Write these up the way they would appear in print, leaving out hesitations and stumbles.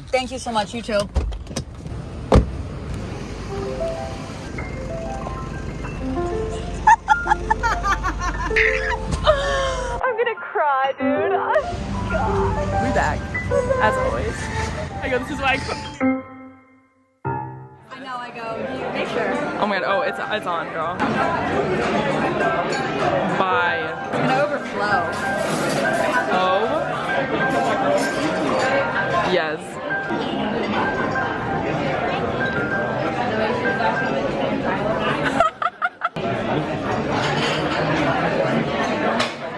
Thank you so much. You too. I'm gonna cry, dude. Oh, God. We're back, as always. I go, this is why I cook. I know, I go, make sure. Oh my god, oh, it's on, girl. Bye. It's gonna overflow. Oh. Yes.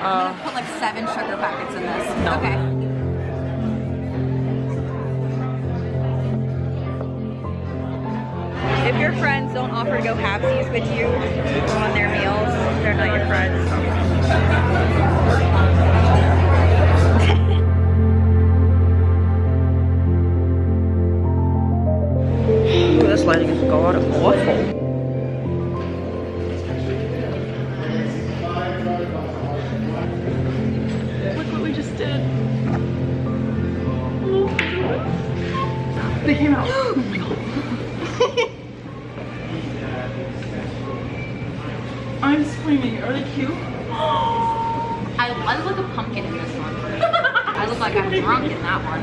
I'm gonna put like 7 sugar packets in this. No. Okay. If your friends don't offer to go halvesies with you on their meals, they're not your friends. Ooh, this lighting is god awful. They came out. Oh my god. I'm screaming. Are they cute? I look like a pumpkin in this one. I look like I'm drunk in that one.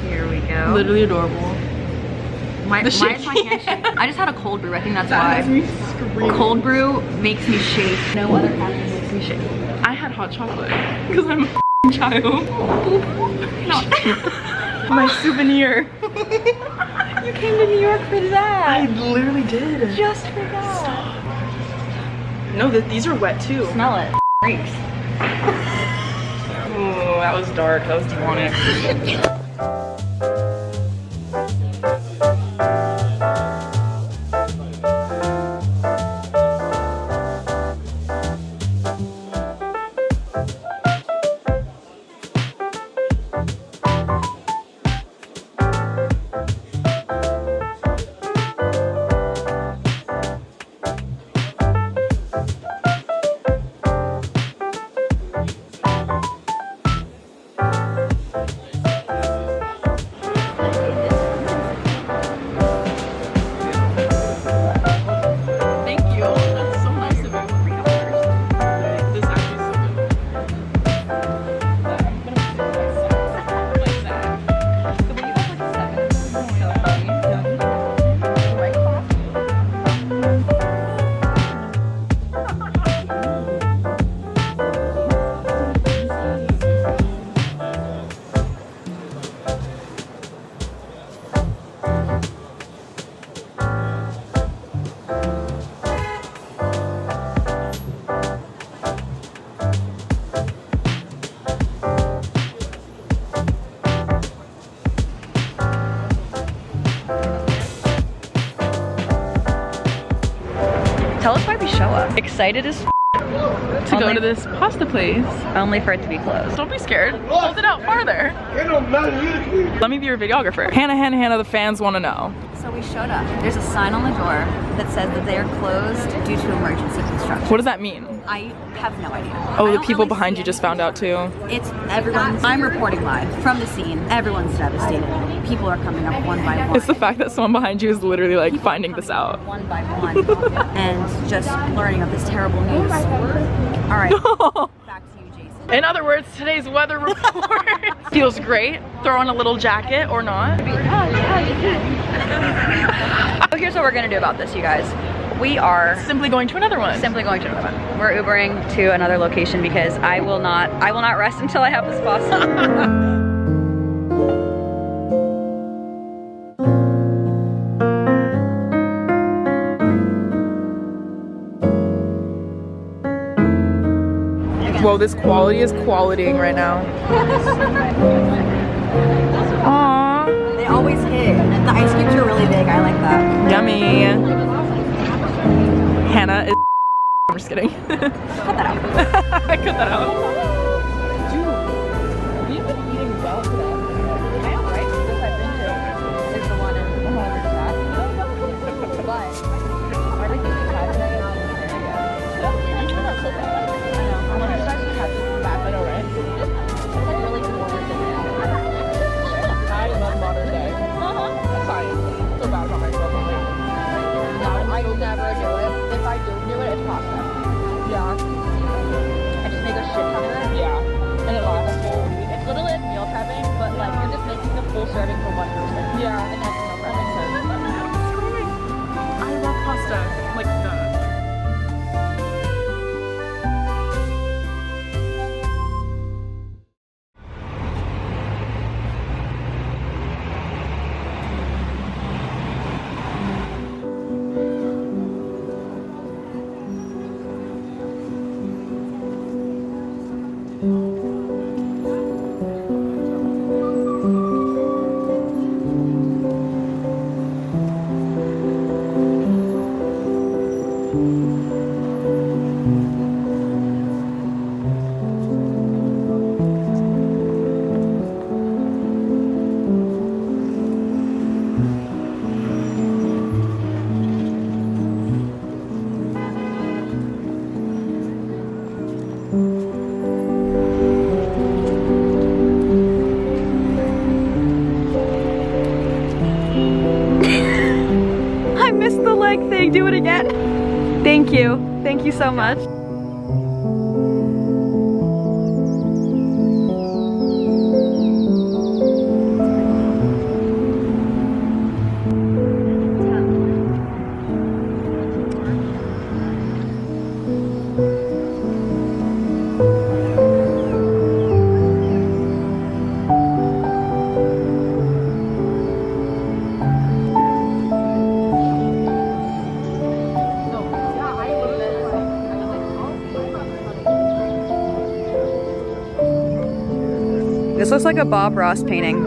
Here we go. Literally adorable. Why is my hand shaking? I just had a cold brew. I think that's why. Has me screaming. Cold brew makes me shake. No other caffeine makes me shake. I had hot chocolate because I'm a child. No. My souvenir. You came to New York for that. I literally did. Just for that. No, these are wet too. Smell it. Freaks. Oh, that was dark. That was demonic. Tell us why we show up. Excited as To go to this pasta place. only for it to be closed. Don't be scared. Hold it out farther. Let me be your videographer. Hannah, the fans want to know. So we showed up. There's a sign on the door that says that they are closed due to emergency construction. What does that mean? I have no idea. Oh, I the don't people really behind see you just found out too. It's everyone's. I'm reporting live from the scene. Everyone's devastated. People are coming up one by one. It's the fact that someone behind you is literally like People are finding this coming out. up one by one and just learning of this terrible news. All right, back to you, Jason. In other words, today's weather report feels great. Throw on a little jacket or not. So here's what we're gonna do about this, you guys. We are Simply going to another one. simply going to another one. We're Ubering to another location because I will not rest until I have this pasta. Whoa, this quality is qualitying right now. Aww. They always hit. The ice cubes are really big. I like that. Yummy. Hannah is I'm just kidding. Cut that out. I cut that out. Dude, we've been eating well today. I know, right? This I've been to is the one in But everything we've had today is in this area. I'm sure that's so bad. I know. I wonder if I should have this back. I know, right? It's like really forward than thing. Do it again. Thank you. Thank you so much. This looks like a Bob Ross painting.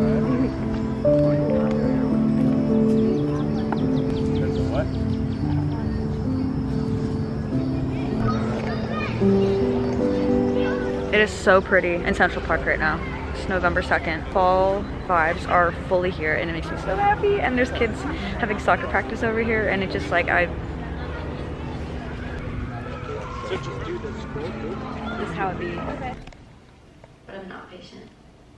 What? It is so pretty in Central Park right now. It's November 2nd. Fall vibes are fully here and it makes me so happy. And there's kids having soccer practice over here and it just like this is how it be. Okay. But I'm not patient.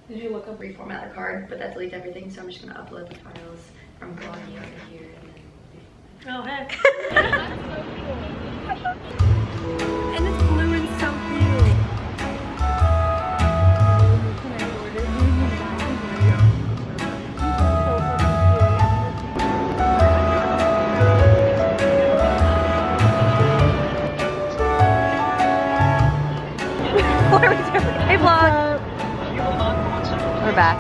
Did you look up reformat the card, but that deletes everything, so I'm just gonna upload the files from Bloggy over here and then. Oh heck. And it's blue and so cute. What are we doing? Hey vlog! We're back.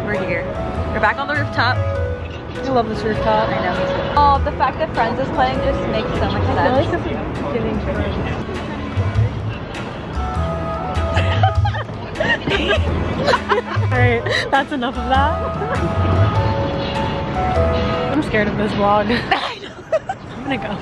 We're here. We're back on the rooftop. I love this rooftop. I know, me too. Oh, the fact that Friends is playing just makes so much sense. I feel like I'm giving Alright, that's enough of that. I'm scared of this vlog. I know. I'm gonna go.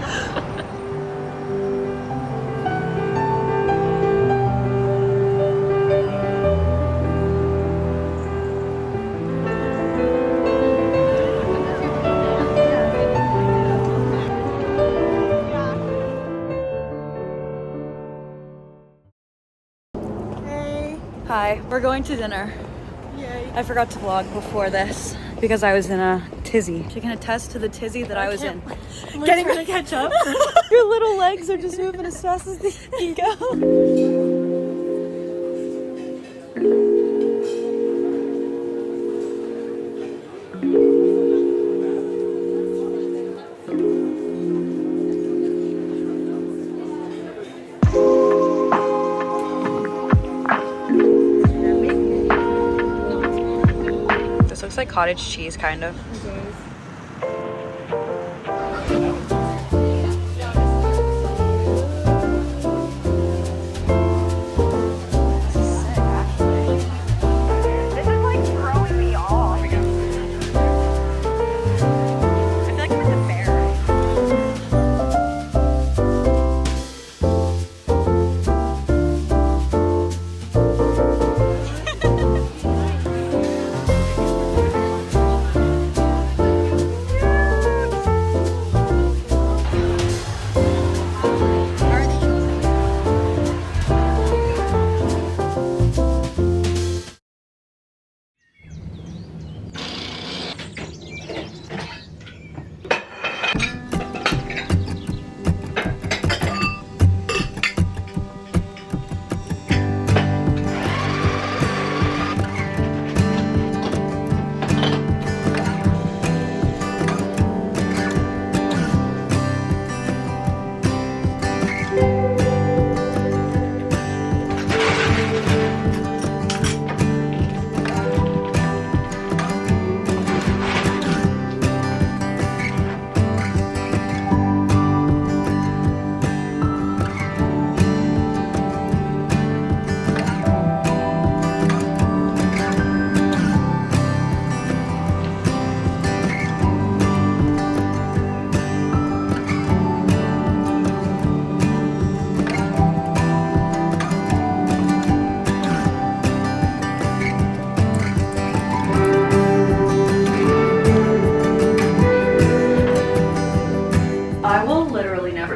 Hi, we're going to dinner. Yay. I forgot to vlog before this because I was in a tizzy. You can attest to the tizzy that I was in. I'm getting ready to catch up. Your little legs are just moving as fast as they can go. Looks like cottage cheese, kind of.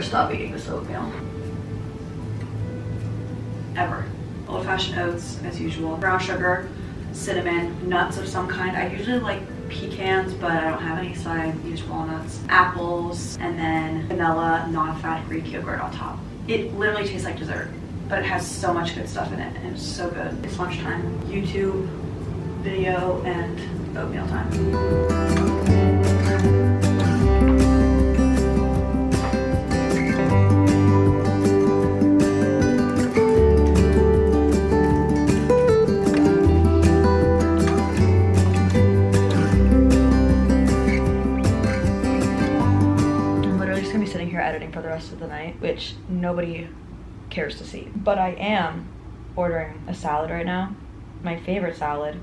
Stop eating this oatmeal. Ever. Old-fashioned oats, as usual. Brown sugar, cinnamon, nuts of some kind. I usually like pecans, but I don't have any, so I use walnuts, apples, and then vanilla, non-fat Greek yogurt on top. It literally tastes like dessert, but it has so much good stuff in it, and it's so good. It's lunchtime, YouTube, video, and oatmeal time. Editing for the rest of the night, which nobody cares to see. But I am ordering a salad right now, my favorite salad.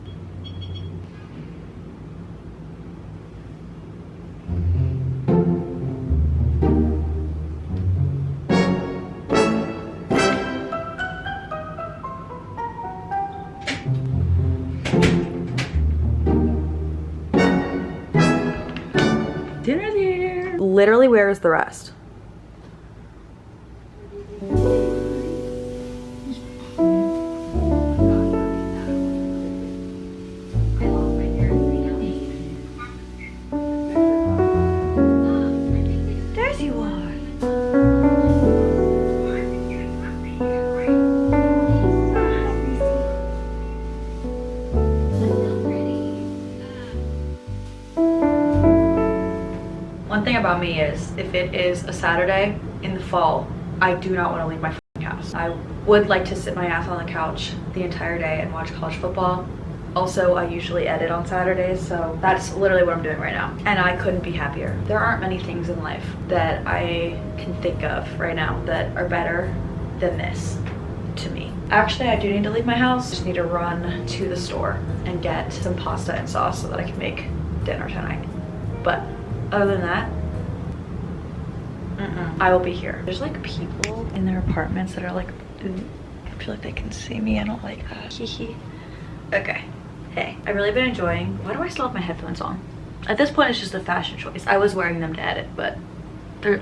Dinner's here. Literally, where is the rest? One thing about me is, if it is a Saturday in the fall, I do not want to leave my house. I would like to sit my ass on the couch the entire day and watch college football. Also, I usually edit on Saturdays, so that's literally what I'm doing right now. And I couldn't be happier. There aren't many things in life that I can think of right now that are better than this to me. Actually, I do need to leave my house. I just need to run to the store and get some pasta and sauce so that I can make dinner tonight. But other than that, I will be here. There's like people in their apartments that are like, I feel like they can see me. I don't like that. Hee. Okay. Hey, I've really been enjoying. Why do I still have my headphones on? At this point, it's just a fashion choice. I was wearing them to edit, but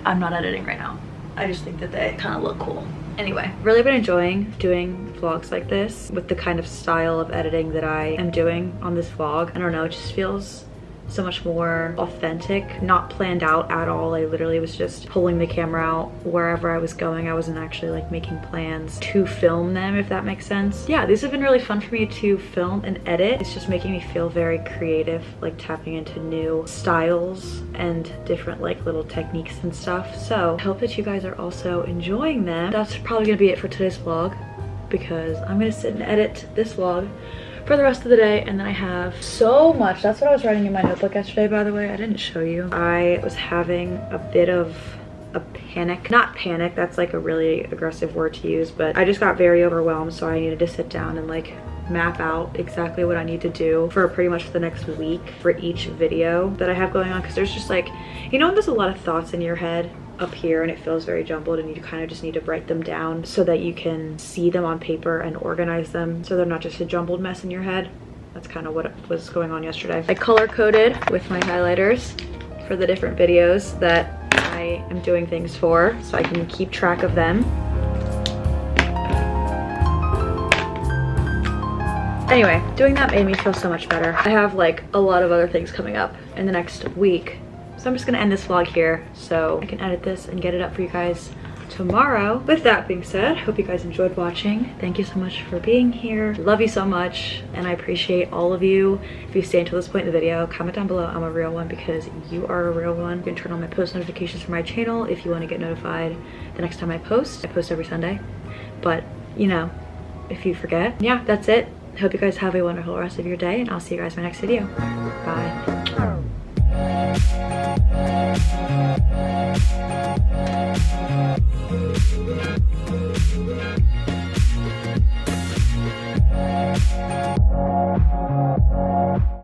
I'm not editing right now. I just think that they kind of look cool. Anyway, really been enjoying doing vlogs like this with the kind of style of editing that I am doing on this vlog. I don't know, it just feels so much more authentic, not planned out at all. I literally was just pulling the camera out wherever I was going. I wasn't actually like making plans to film them, if that makes sense. Yeah, these have been really fun for me to film and edit. It's just making me feel very creative, like tapping into new styles and different like little techniques and stuff. So I hope that you guys are also enjoying them. That's probably gonna be it for today's vlog, because I'm gonna sit and edit this vlog for the rest of the day, and then I have so much. That's what I was writing in my notebook yesterday, by the way. I didn't show you. I was having a bit of a panic. Not panic, that's like a really aggressive word to use, but I just got very overwhelmed, so I needed to sit down and like map out exactly what I need to do for pretty much the next week for each video that I have going on, because there's just like, you know, there's a lot of thoughts in your head up here and it feels very jumbled, and you kind of just need to write them down so that you can see them on paper and organize them so they're not just a jumbled mess in your head. That's kind of what was going on yesterday. I color coded with my highlighters for the different videos that I am doing things for, so I can keep track of them. Anyway, doing that made me feel so much better. I have like a lot of other things coming up in the next week, so I'm just gonna end this vlog here so I can edit this and get it up for you guys tomorrow. With that being said, hope you guys enjoyed watching. Thank you so much for being here. Love you so much, and I appreciate all of you. If you stay until this point in the video, comment down below I'm a real one, because you are a real one. You can turn on my post notifications for my channel if you want to get notified the next time I post. I post every Sunday, but you know, if you forget. Yeah, that's it. Hope you guys have a wonderful rest of your day, and I'll see you guys in my next video. Bye.